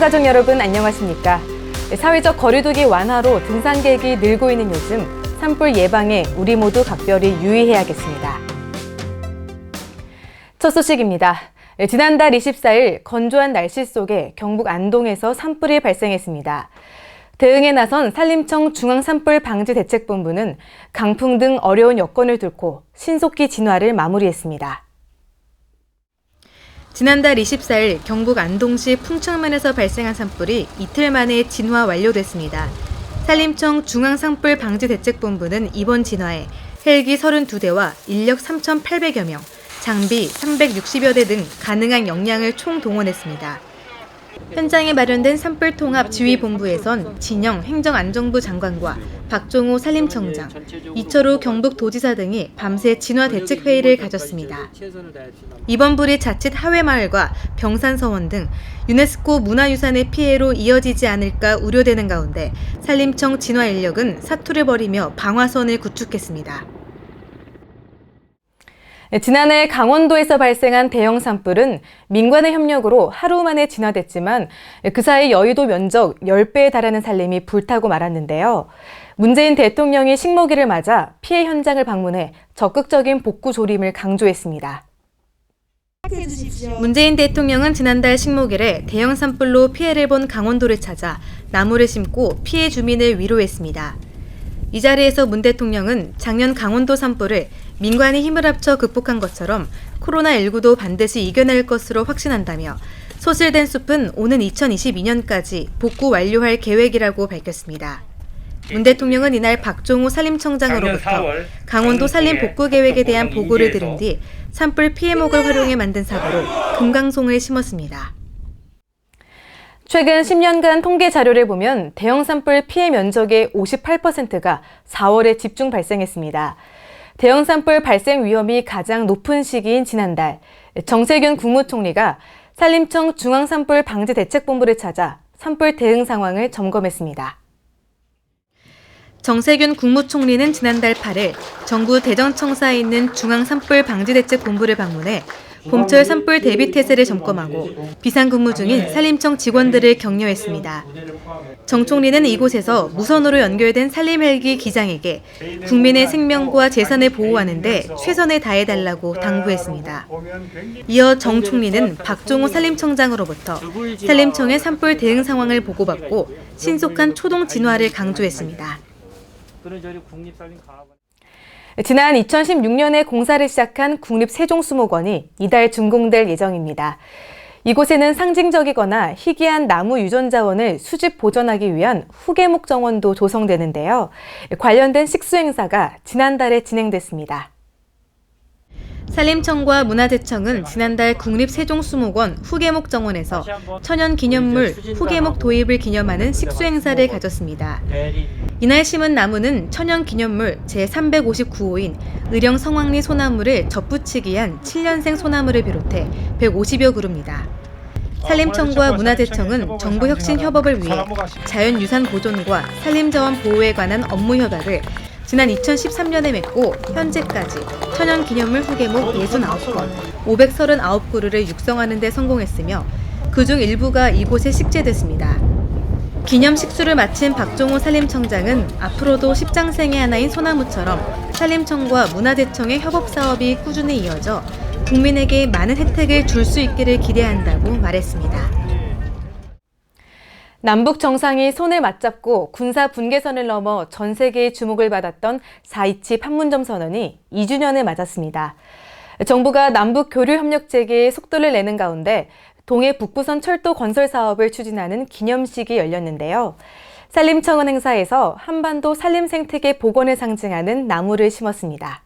가족 여러분 안녕하십니까? 사회적 거리두기 완화로 등산객이 늘고 있는 요즘 산불 예방에 우리 모두 각별히 유의해야겠습니다. 첫 소식입니다. 지난달 24일 건조한 날씨 속에 경북 안동에서 산불이 발생했습니다. 대응에 나선 산림청 중앙산불방지대책본부는 강풍 등 어려운 여건을 뚫고 신속히 진화를 마무리했습니다. 지난달 24일 경북 안동시 풍천면에서 발생한 산불이 이틀 만에 진화 완료됐습니다. 산림청 중앙산불방지대책본부는 이번 진화에 헬기 32대와 인력 3,800여 명, 장비 360여 대 등 가능한 역량을 총동원했습니다. 현장에 마련된 산불통합지휘본부에선 진영 행정안전부 장관과 박종호 산림청장, 이철우 경북도지사 등이 밤새 진화대책회의를 가졌습니다. 이번 불이 자칫 하회마을과 병산서원 등 유네스코 문화유산의 피해로 이어지지 않을까 우려되는 가운데 산림청 진화 인력은 사투를 벌이며 방화선을 구축했습니다. 지난해 강원도에서 발생한 대형 산불은 민관의 협력으로 하루 만에 진화됐지만 그 사이 여의도 면적 10배에 달하는 산림이 불타고 말았는데요. 문재인 대통령이 식목일을 맞아 피해 현장을 방문해 적극적인 복구 조림을 강조했습니다. 문재인 대통령은 지난달 식목일에 대형 산불로 피해를 본 강원도를 찾아 나무를 심고 피해 주민을 위로했습니다. 이 자리에서 문 대통령은 작년 강원도 산불을 민관이 힘을 합쳐 극복한 것처럼 코로나19도 반드시 이겨낼 것으로 확신한다며 소실된 숲은 오는 2022년까지 복구 완료할 계획이라고 밝혔습니다. 문 대통령은 이날 박종호 산림청장으로부터 강원도 산림 복구 계획에 대한 보고를 들은 뒤 산불 피해목을 활용해 만든 삽으로 금강송을 심었습니다. 최근 10년간 통계 자료를 보면 대형 산불 피해 면적의 58%가 4월에 집중 발생했습니다. 대형 산불 발생 위험이 가장 높은 시기인 지난달, 정세균 국무총리가 산림청 중앙산불방지대책본부를 찾아 산불 대응 상황을 점검했습니다. 정세균 국무총리는 지난달 8일 정부 대전청사에 있는 중앙산불방지대책본부를 방문해 봄철 산불 대비 태세를 점검하고 비상근무 중인 산림청 직원들을 격려했습니다. 정 총리는 이곳에서 무선으로 연결된 산림 헬기 기장에게 국민의 생명과 재산을 보호하는 데 최선을 다해달라고 당부했습니다. 이어 정 총리는 박종호 산림청장으로부터 산림청의 산불 대응 상황을 보고받고 신속한 초동 진화를 강조했습니다. 지난 2016년에 공사를 시작한 국립세종수목원이 이달 준공될 예정입니다. 이곳에는 상징적이거나 희귀한 나무 유전자원을 수집 보존하기 위한 후계목 정원도 조성되는데요. 관련된 식수 행사가 지난달에 진행됐습니다. 산림청과 문화재청은 지난달 국립세종수목원 후계목 정원에서 천연기념물 후계목 도입을 기념하는 식수 행사를 가졌습니다. 이날 심은 나무는 천연기념물 제359호인 의령 성황리 소나무를 접붙이기 한 7년생 소나무를 비롯해 150여 그루입니다. 산림청과 문화재청은 정부혁신협업을 위해 자연유산 보존과 산림자원 보호에 관한 업무 협약을 지난 2013년에 맺고 현재까지 천연기념물 후계목 69건, 539그루를 육성하는 데 성공했으며 그중 일부가 이곳에 식재됐습니다. 기념 식수를 마친 박종호 산림청장은 앞으로도 십장생의 하나인 소나무처럼 산림청과 문화재청의 협업 사업이 꾸준히 이어져 국민에게 많은 혜택을 줄 수 있기를 기대한다고 말했습니다. 남북 정상이 손을 맞잡고 군사 분계선을 넘어 전 세계의 주목을 받았던 4.27 판문점 선언이 2주년을 맞았습니다. 정부가 남북 교류 협력 재개에 속도를 내는 가운데 동해 북부선 철도 건설 사업을 추진하는 기념식이 열렸는데요. 산림청은 행사에서 한반도 산림 생태계 복원을 상징하는 나무를 심었습니다.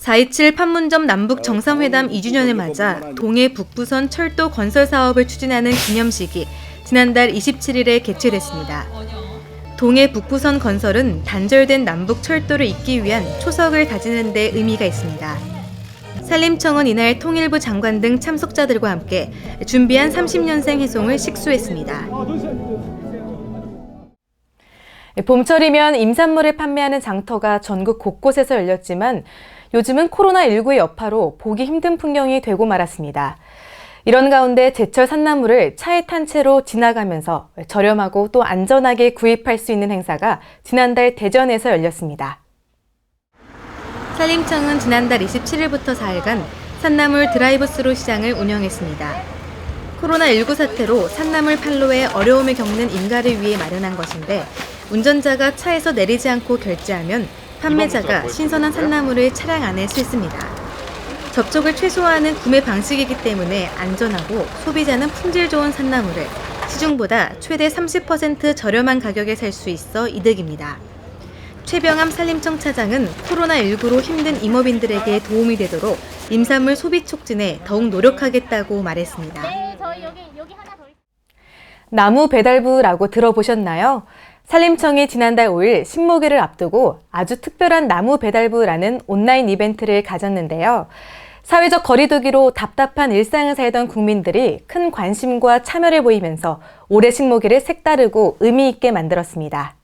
4.27 판문점 남북 정상회담 2주년을 맞아 동해 북부선 철도 건설 사업을 추진하는 기념식이 지난달 27일에 개최됐습니다. 동해 북부선 건설은 단절된 남북 철도를 잇기 위한 초석을 다지는 데 의미가 있습니다. 산림청은 이날 통일부 장관 등 참석자들과 함께 준비한 30년생 해송을 식수했습니다. 봄철이면 임산물을 판매하는 장터가 전국 곳곳에서 열렸지만 요즘은 코로나19의 여파로 보기 힘든 풍경이 되고 말았습니다. 이런 가운데 제철 산나물을 차에 탄 채로 지나가면서 저렴하고 또 안전하게 구입할 수 있는 행사가 지난달 대전에서 열렸습니다. 산림청은 지난달 27일부터 4일간 산나물 드라이브스루 시장을 운영했습니다. 코로나19 사태로 산나물 판로에 어려움을 겪는 인가를 위해 마련한 것인데 운전자가 차에서 내리지 않고 결제하면 판매자가 신선한 산나물을 차량 안에 싣습니다. 접촉을 최소화하는 구매 방식이기 때문에 안전하고 소비자는 품질 좋은 산나물을 시중보다 최대 30% 저렴한 가격에 살 수 있어 이득입니다. 최병암 산림청 차장은 코로나19로 힘든 임업인들에게 도움이 되도록 임산물 소비 촉진에 더욱 노력하겠다고 말했습니다. 네, 저희 여기 하나 더 있습니다. 나무 배달부라고 들어보셨나요? 산림청이 지난달 5일 식목일을 앞두고 아주 특별한 나무 배달부라는 온라인 이벤트를 가졌는데요. 사회적 거리두기로 답답한 일상을 살던 국민들이 큰 관심과 참여를 보이면서 올해 식목일을 색다르고 의미 있게 만들었습니다.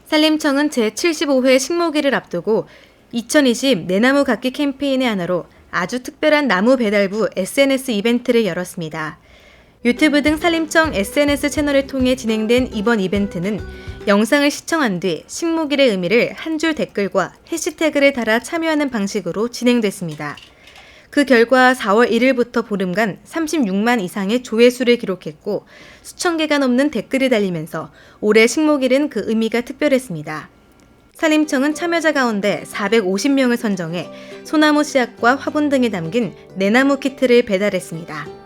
산림청은 제75회 식목일을 앞두고 2020 내나무 갖기 캠페인의 하나로 아주 특별한 나무 배달부 SNS 이벤트를 열었습니다. 유튜브 등 산림청 SNS 채널을 통해 진행된 이번 이벤트는 영상을 시청한 뒤 식목일의 의미를 한 줄 댓글과 해시태그를 달아 참여하는 방식으로 진행됐습니다. 그 결과 4월 1일부터 보름간 36만 이상의 조회수를 기록했고 수천 개가 넘는 댓글이 달리면서 올해 식목일은 그 의미가 특별했습니다. 산림청은 참여자 가운데 450명을 선정해 소나무 씨앗과 화분 등이 담긴 내나무 키트를 배달했습니다.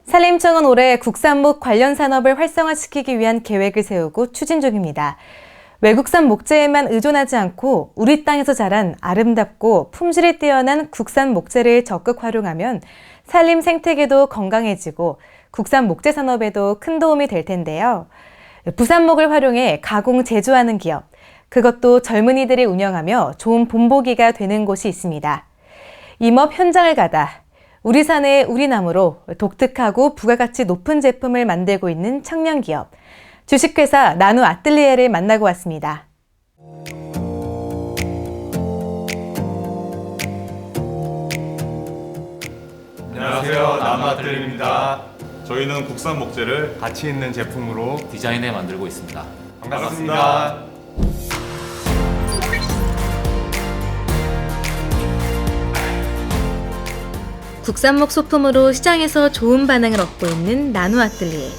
산림청은 올해 국산목 관련 산업을 활성화시키기 위한 계획을 세우고 추진 중입니다. 외국산 목재에만 의존하지 않고 우리 땅에서 자란 아름답고 품질이 뛰어난 국산 목재를 적극 활용하면 산림 생태계도 건강해지고 국산 목재 산업에도 큰 도움이 될 텐데요. 부산목을 활용해 가공 제조하는 기업, 그것도 젊은이들이 운영하며 좋은 본보기가 되는 곳이 있습니다. 임업 현장을 가다 우리 산의 우리 나무로 독특하고 부가가치 높은 제품을 만들고 있는 청년 기업, 주식회사 나누 아뜰리에를 만나고 왔습니다. 안녕하세요, 나누 아뜰리에입니다. 저희는 국산 목재를 가치 있는 제품으로 디자인해 만들고 있습니다. 반갑습니다. 국산목 소품으로 시장에서 좋은 반응을 얻고 있는 나누 아뜰리에.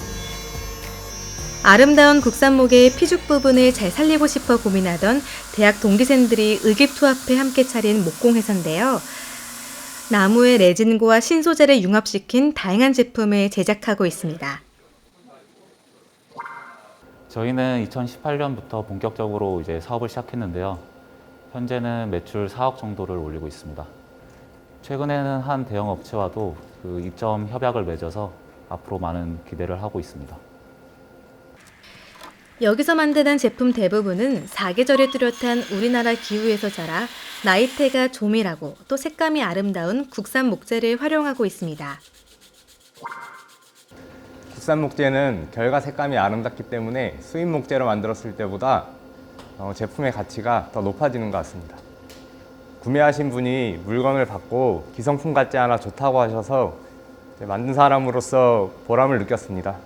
아름다운 국산목의 피죽 부분을 잘 살리고 싶어 고민하던 대학 동기생들이 의기투합해 함께 차린 목공회사인데요. 나무의 레진과 신소재를 융합시킨 다양한 제품을 제작하고 있습니다. 저희는 2018년부터 본격적으로 이제 사업을 시작했는데요. 현재는 매출 4억 정도를 올리고 있습니다. 최근에는 한 대형 업체와도 그 입점 협약을 맺어서 앞으로 많은 기대를 하고 있습니다. 여기서 만드는 제품 대부분은 사계절이 뚜렷한 우리나라 기후에서 자라 나이테가 조밀하고 또 색감이 아름다운 국산 목재를 활용하고 있습니다. 국산 목재는 결과 색감이 아름답기 때문에 수입 목재로 만들었을 때보다 제품의 가치가 더 높아지는 것 같습니다. 구매하신 분이 물건을 받고 기성품 같지 않아 좋다고 하셔서 만든 사람으로서 보람을 느꼈습니다.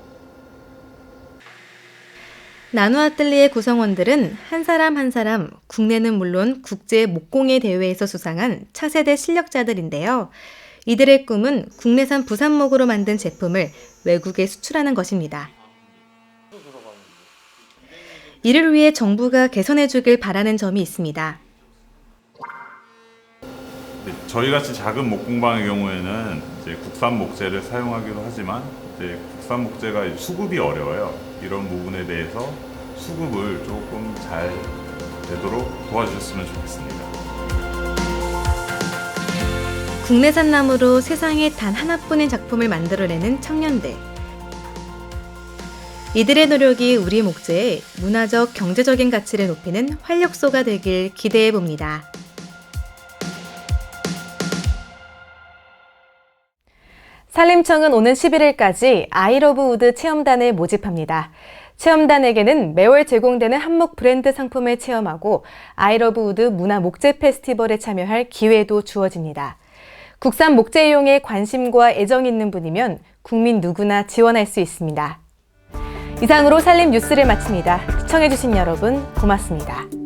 나누 아뜰리에 구성원들은 한 사람 한 사람 국내는 물론 국제 목공예 대회에서 수상한 차세대 실력자들인데요. 이들의 꿈은 국내산 부산목으로 만든 제품을 외국에 수출하는 것입니다. 이를 위해 정부가 개선해 주길 바라는 점이 있습니다. 저희같이 작은 목공방의 경우에는 이제 국산 목재를 사용하기도 하지만 이제 국산 목재가 수급이 어려워요. 이런 부분에 대해서 수급을 조금 잘 되도록 도와주셨으면 좋겠습니다. 국내산 나무로 세상에 단 하나뿐인 작품을 만들어내는 청년들. 이들의 노력이 우리 목재의 문화적, 경제적인 가치를 높이는 활력소가 되길 기대해 봅니다. 산림청은 오는 11일까지 아이러브 우드 체험단을 모집합니다. 체험단에게는 매월 제공되는 한목 브랜드 상품을 체험하고 아이러브 우드 문화 목재 페스티벌에 참여할 기회도 주어집니다. 국산 목재 이용에 관심과 애정이 있는 분이면 국민 누구나 지원할 수 있습니다. 이상으로 산림 뉴스를 마칩니다. 시청해주신 여러분 고맙습니다.